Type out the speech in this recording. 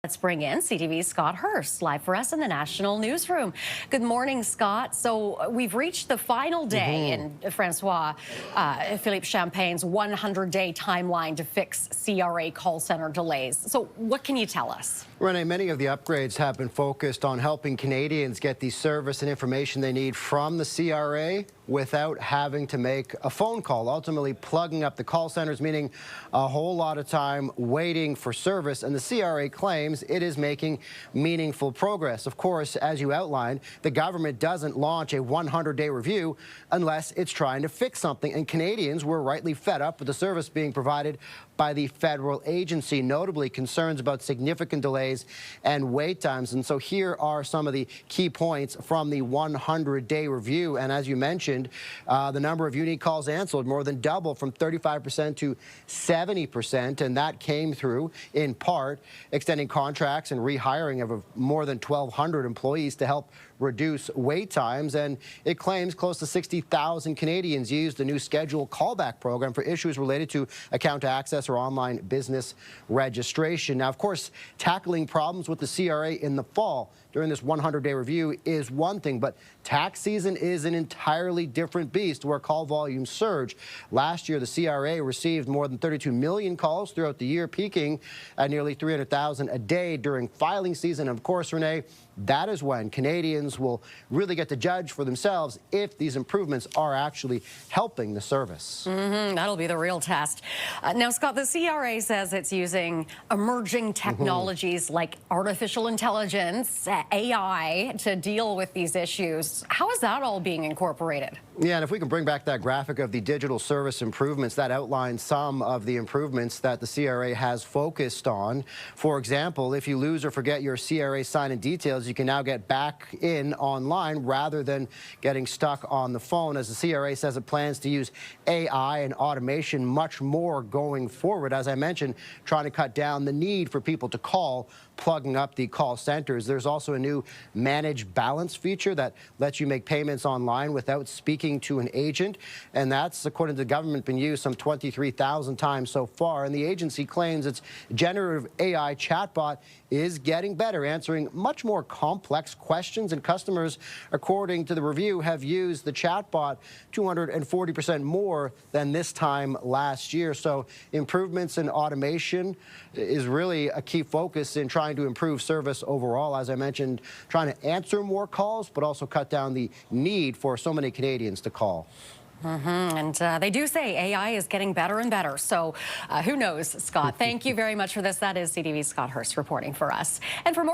Let's bring in CTV's Scott Hurst, live for us in the National Newsroom. Good morning, Scott. So we've reached the final day in Francois Philippe Champagne's 100-day timeline to fix CRA call center delays. So what can you tell us? Renee, many of the upgrades have been focused on helping Canadians get the service and information they need from the CRA without having to make a phone call, ultimately plugging up the call centers, meaning a whole lot of time waiting for service. And the CRA claims it is making meaningful progress. Of course, as you outlined, the government doesn't launch a 100-day review unless it's trying to fix something. And Canadians were rightly fed up with the service being provided by the federal agency, notably concerns about significant delays and wait times. And so here are some of the key points from the 100-day review. And as you mentioned, the number of unique calls answered more than doubled from 35% to 70%. And that came through, in part, extending contracts and rehiring of more than 1,200 employees to help reduce wait times. And it claims close to 60,000 Canadians used the new scheduled callback program for issues related to account access or online business registration. Now, of course, tackling problems with the CRA in the fall during this 100-day review is one thing, but tax season is an entirely different beast where call volumes surge. Last year, the CRA received more than 32 million calls throughout the year, peaking at nearly 300,000 a day during filing season. And of course, Renee, that is when Canadians will really get to judge for themselves if these improvements are actually helping the service. That'll be the real test. Now, Scott, the CRA says it's using emerging technologies like artificial intelligence, AI, to deal with these issues. How is that all being incorporated? Yeah, and if we can bring back that graphic of the digital service improvements, that outlines some of the improvements that the CRA has focused on. For example, if you lose or forget your CRA sign-in details, you can now get back in online rather than getting stuck on the phone, as the CRA says it plans to use AI and automation much more going forward. As I mentioned, trying to cut down the need for people to call, plugging up the call centers. There's also a new manage balance feature that lets you make payments online without speaking to an agent, and that's, according to the government, been used some 23,000 times so far. And the agency claims its generative AI chatbot is getting better, answering much more complex questions, and customers, according to the review, have used the chatbot 240% more than this time last year. So improvements in automation is really a key focus in trying to improve service overall. As I mentioned, trying to answer more calls, but also cut down the need for so many Canadians to call. And they do say AI is getting better and better. So who knows, Scott? Thank you very much for this. That is CTV's Scott Hurst reporting for us. And for more